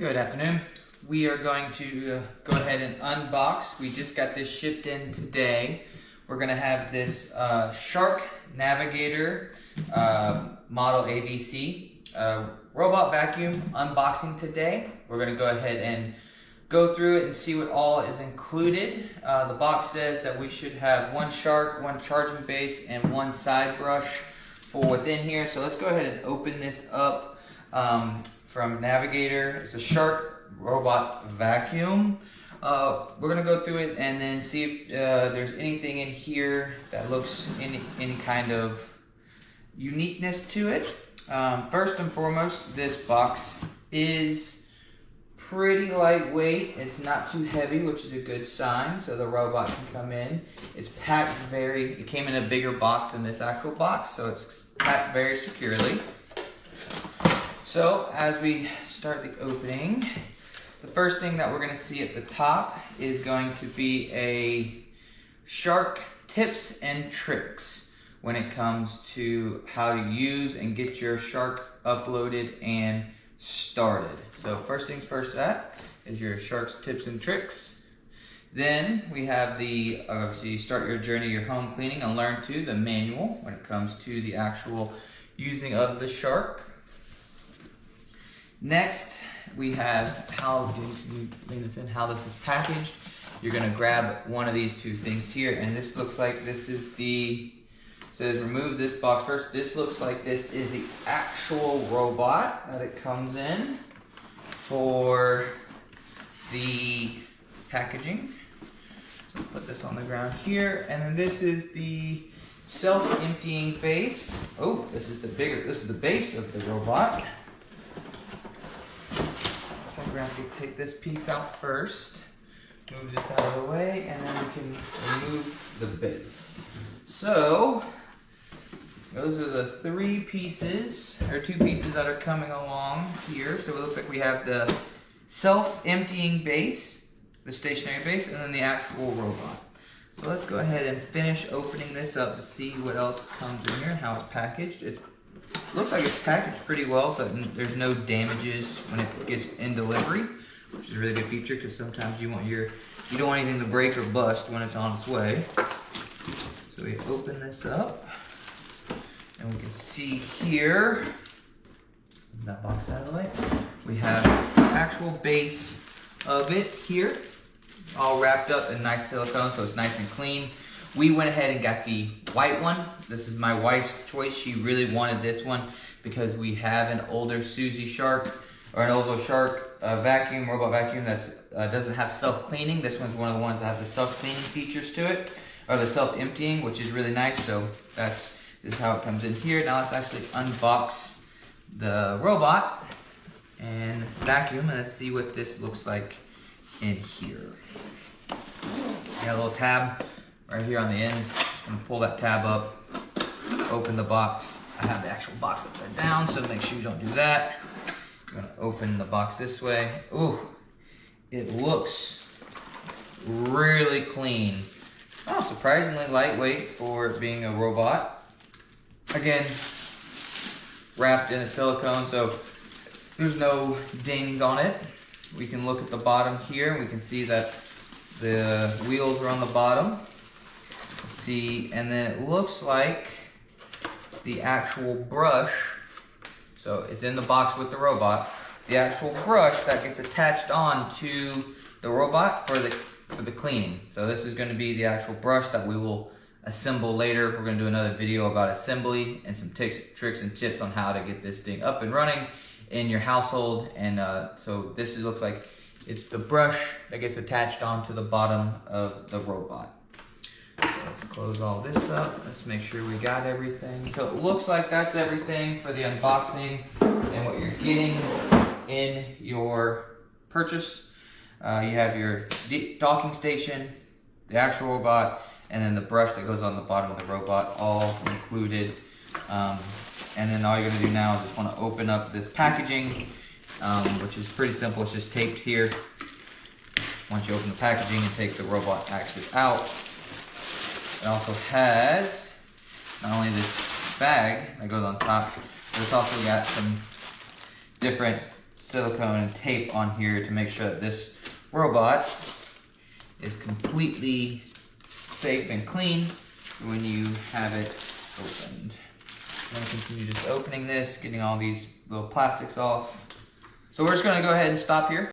Good afternoon. We are going to go ahead and unbox. We just got this shipped in today. We're going to have this Shark Navigator model ABC robot vacuum unboxing today. We're going to go ahead and go through it and see what all is included. The box says that we should have one shark, one charging base, and one side brush for within here. So let's go ahead and open this up. From Navigator. It's a Shark robot vacuum. We're gonna go through it and then see if there's anything in here that looks any kind of uniqueness to it. First and foremost, this box is pretty lightweight. It's not too heavy, which is a good sign, so the robot can come in. It's packed it came in a bigger box than this actual box, so it's packed very securely. So as we start the opening, the first thing that we're going to see at the top is going to be a Shark tips and tricks when it comes to how to use and get your Shark uploaded and started. So first things first, that is your Shark's tips and tricks. Then we have the obviously start your journey, your home cleaning and learn to the manual when it comes to the actual using of the Shark. Next, we have how this is packaged. You're gonna grab one of these two things here, and this looks like this is says remove this box first. This looks like this is the actual robot that it comes in for the packaging. So put this on the ground here, and then this is the self-emptying base. Oh, this is the base of the robot. We're going to have to take this piece out first, move this out of the way, and then we can remove the base. So, those are the two pieces that are coming along here. So it looks like we have the self-emptying base, the stationary base, and then the actual robot. So let's go ahead and finish opening this up to see what else comes in here and how it's packaged. It looks like it's packaged pretty well, so there's no damages when it gets in delivery, which is a really good feature because sometimes you don't want anything to break or bust when it's on its way. So we open this up, and we can see here, that box out of the way, we have the actual base of it here, all wrapped up in nice silicone, so it's nice and clean. We went ahead and got the white one. This is my wife's choice. She really wanted this one because we have an older Suzy Shark, or an older Shark robot vacuum that doesn't have self-cleaning. This one's one of the ones that have the self-cleaning features to it, or the self-emptying, which is really nice. So this is how it comes in here. Now let's actually unbox the robot and vacuum, and let's see what this looks like in here. Got a little tab right here on the end. I'm gonna pull that tab up, open the box. I have the actual box upside down, so make sure you don't do that. I'm gonna open the box this way. Ooh, it looks really clean. Oh, surprisingly lightweight for it being a robot. Again, wrapped in a silicone, so there's no dings on it. We can look at the bottom here, and we can see that the wheels are on the bottom. And then it looks like the actual brush, so it's in the box with the robot, the actual brush that gets attached on to the robot for the cleaning. So this is going to be the actual brush that we will assemble later. We're going to do another video about assembly and some tricks and tips on how to get this thing up and running in your household. And so this looks like it's the brush that gets attached onto the bottom of the robot. Let's close all this up. Let's make sure we got everything. So it looks like that's everything for the unboxing and what you're getting in your purchase. You have your docking station, the actual robot, and then the brush that goes on the bottom of the robot, all included. And then all you're gonna do now is just wanna open up this packaging, which is pretty simple. It's just taped here. Once you open the packaging and take the robot actually out, it also has not only this bag that goes on top, but it's also got some different silicone and tape on here to make sure that this robot is completely safe and clean when you have it opened. I'm going to continue just opening this, getting all these little plastics off. So we're just going to go ahead and stop here.